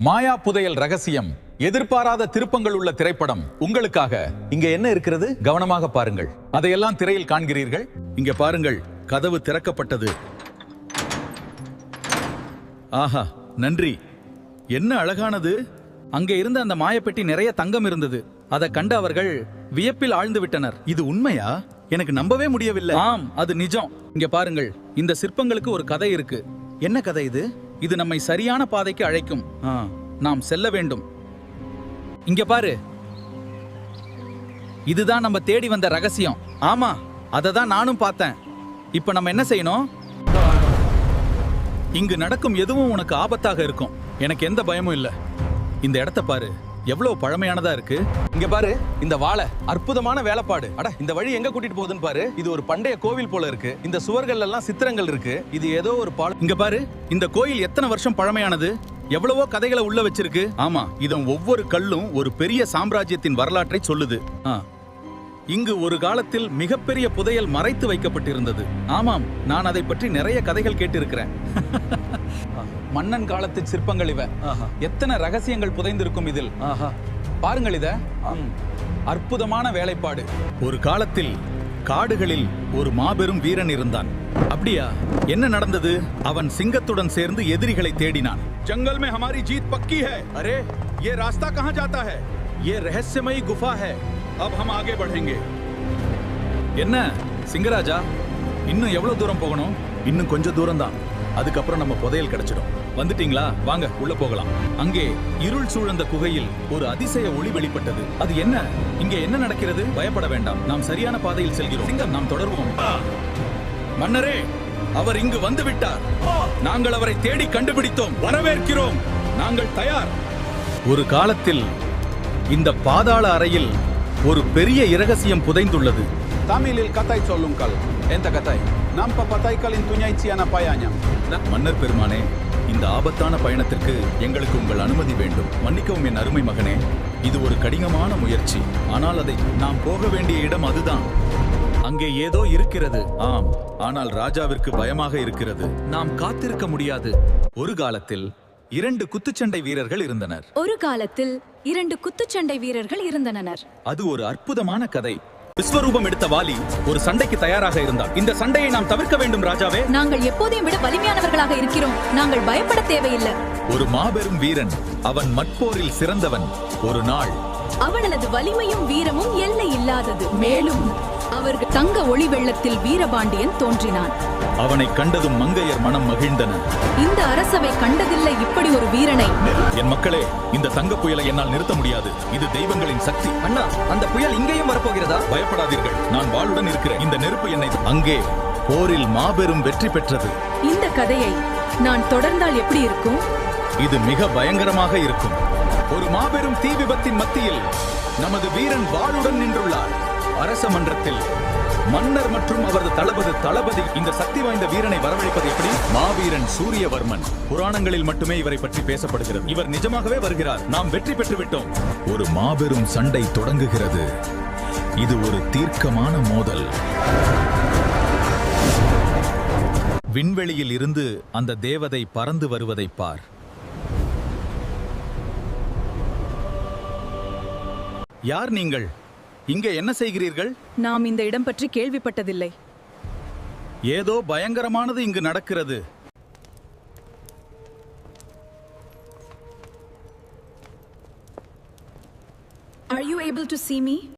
மாயா புதையல் ரகசியம், எதிர்பாராத திருப்பங்கள் உள்ள திரைப்படம் உங்களுக்காக. இங்க என்ன இருக்கிறது? கவனமாக பாருங்கள். அதையெல்லாம் திரையில் காண்கிறீர்கள். இங்க பாருங்கள், கதவு திறக்கப்பட்டது. ஆஹா, நன்றி. என்ன அழகானது. அங்கே இருந்த அந்த மாயப்பெட்டி நிறைய தங்கம் இருந்தது. அதை கண்டு அவர்கள் வியப்பில் ஆழ்ந்து விட்டனர். இது உண்மையா? எனக்கு நம்பவே முடியவில்லை. ஆம், அது நிஜம். இங்க பாருங்கள், இந்த சிற்பங்களுக்கு ஒரு கதை இருக்கு. என்ன கதை இது? இது நம்மை சரியான பாதைக்கு அழைக்கும். நாம் செல்ல வேண்டும். இங்க பாரு, இதுதான் நம்ம தேடி வந்த ரகசியம். ஆமா, அதை தான் நானும் பார்த்தேன். இப்ப நம்ம என்ன செய்யணும்? இங்கு நடக்கும் எதுவும் உனக்கு ஆபத்தாக இருக்கும். எனக்கு எந்த பயமும் இல்ல. இந்த இடத்தை பாரு, எவ்வளவு பழமையானதா இருக்கு. இங்க பாரு, இந்த வாழை அற்புதமான வேலைப்பாடு. அட, இந்த வழி எங்க கூட்டிட்டு போகுதுன்னு பாரு. இது ஒரு பண்டைய கோவில் போல இருக்கு. இந்த சுவர்கள் எல்லாம் சித்திரங்கள் இருக்கு. இது ஏதோ ஒரு இங்க பாரு, இந்த கோயில் எத்தனை வருஷம் பழமையானது. எவ்வளவோ கதைகளை உள்ள வச்சிருக்கு. ஆமா, இதன் ஒவ்வொரு கல்லும் ஒரு பெரிய சாம்ராஜ்யத்தின் வரலாற்றை சொல்லுது. இங்கு ஒரு காலத்தில் மிகப்பெரிய புதையல் மறைத்து வைக்கப்பட்டிருந்தது. ஆமாம், நான் அதை பற்றி நிறைய கதைகள் கேட்டிருக்கிறேன். மன்னன் காலத்து சிற்பங்கள் இவ. எத்தனை ரகசியங்கள் புதைந்திருக்கும் இதில். பாருங்கள் இத. அற்புதமான வேலைப்பாடு. ஒரு காலத்தில் காடுகளில் ஒரு மாபெரும் வீரன் இருந்தான். அப்படியா? என்ன நடந்தது? அவன் சிங்கத்துடன் சேர்ந்து எதிரிகளை தேடினான். ஜங்கல் में हमारी जीत पक्की है. अरे, ये रास्ता कहां जाता है? ये रहस्यमयी गुफा है. अब हम आगे बढ़ेंगे. என்ன சிங்கராஜா, இன்னும் எவ்வளவு தூரம் போகணும்? இன்னும் கொஞ்சம் தூரம் தான். அதுக்கப்புறம் நம்ம புதையல் கிடைச்சிடும். வந்துட்டீங்களா? வாங்க உள்ள போகலாம். அங்கே இருள் சூழ்ந்த குகையில் ஒரு அதிசய ஒளி வெளிப்பட்டது. அது என்ன? இங்கே என்ன நடக்கிறது? பயப்பட வேண்டாம், நாம் சரியான பாதையில் செல்கிறோம். சிங்கம், நாம் தொடர்வோம். மன்னரே, அவர் இங்கு வந்து விட்டார். நாங்கள் அவரை தேடி கண்டுபிடித்தோம். வரவேற்கிறோம். நாங்கள் தயார். ஒரு காலத்தில் இந்த பாதாள அறையில் ஒரு பெரிய இரகசியம் புதைந்துள்ளது. தமிழில் கதை சொல்லுங்கள். எந்த கதை? நம்ம பதைகளின் துணைச்சியான பயணம். மன்னர் பெருமானே, இந்த ஆபத்தான பயணத்திற்கு எங்களுக்கு உங்கள் அனுமதி வேண்டும். மன்னிக்கவும் என் அருமை மகனே. இது ஒரு கடினமான முயற்சி. ஆனால் அதை நாம் போக வேண்டிய இடம் அதுதான். அங்கே ஏதோ இருக்கிறது. ஆம், ஆனால் ராஜாவிற்கு பயமாக இருக்கிறது. நாம் காத்திருக்க முடியாது. ஒரு காலத்தில் 2 குத்துச்சண்டை வீரர்கள் இருந்தனர். அது ஒரு அற்புதமான கதை. விஸ்வரூபம் எடுத்த வாலி ஒரு சண்டைக்கு தயாராக இருந்தார். இந்த சண்டையை நாம் தவிர்க்க வேண்டும் ராஜாவே. நாங்கள் எப்போதையும் விட வலிமையானவர்களாக இருக்கிறோம். நாங்கள் பயப்பட தேவையில்லை. ஒரு மாபெரும் வீரன், அவன் மட்போரில் சிறந்தவன். ஒரு நாள் அவனது வலிமையும் வீரமும் எல்லை இல்லாதது. மேலும் அவர்கள் தங்க ஒளி வெள்ளத்தில் வீரபாண்டியன் தோன்றினான். அவனை கண்டதும் மங்கையர் மனம் மகிழ்ந்தன. இந்த அரசவை கண்டதில்லை இப்படி ஒரு வீரனை. என் மக்களே, இந்த தங்க புயலை என்னால் நிறுத்த முடியாது. இது தெய்வங்களின் சக்தி. அண்ணா, அந்த புயல் இங்கேயும் வரப்போகிறதா? பயப்படாதீர்கள், நான் வாளுடன் இருக்கிறேன். இந்த நெருப்பு என்னை அங்கே போரில் மாபெரும் வெற்றி பெற்றது. இந்த கதையை நான் தொடர்ந்தால் எப்படி இருக்கும்? இது மிக பயங்கரமாக இருக்கும். ஒரு மாபெரும் தீ விபத்தின் மத்தியில் நமது வீரன் வாளுடன் நின்றுள்ளார். அரச மன்றத்தில் மன்னர் மற்றும் அவரது தளபதி இந்த சக்தி வாய்ந்த வீரனை வரவழைப்பது எப்படி? மாவீரன் சூரியவர்மன். புராணங்களில் மட்டுமே இவரை பற்றி பேசப்படுகிறது. இவர் நிஜமாகவே வருகிறார். நாம் வெற்றி பெற்று விட்டோம். ஒரு மாபெரும் சண்டை தொடங்குகிறது. இது ஒரு தீர்க்கமான மோதல். விண்வெளியில் இருந்து அந்த தேவதை பறந்து வருவதை பார். யார் நீங்கள்? இங்கே என்ன செய்கிறீர்கள்? நாம் இந்த இடம் பற்றி கேள்விப்பட்டதில்லை. ஏதோ பயங்கரமானது இங்கு நடக்கிறது. Are you able to see me?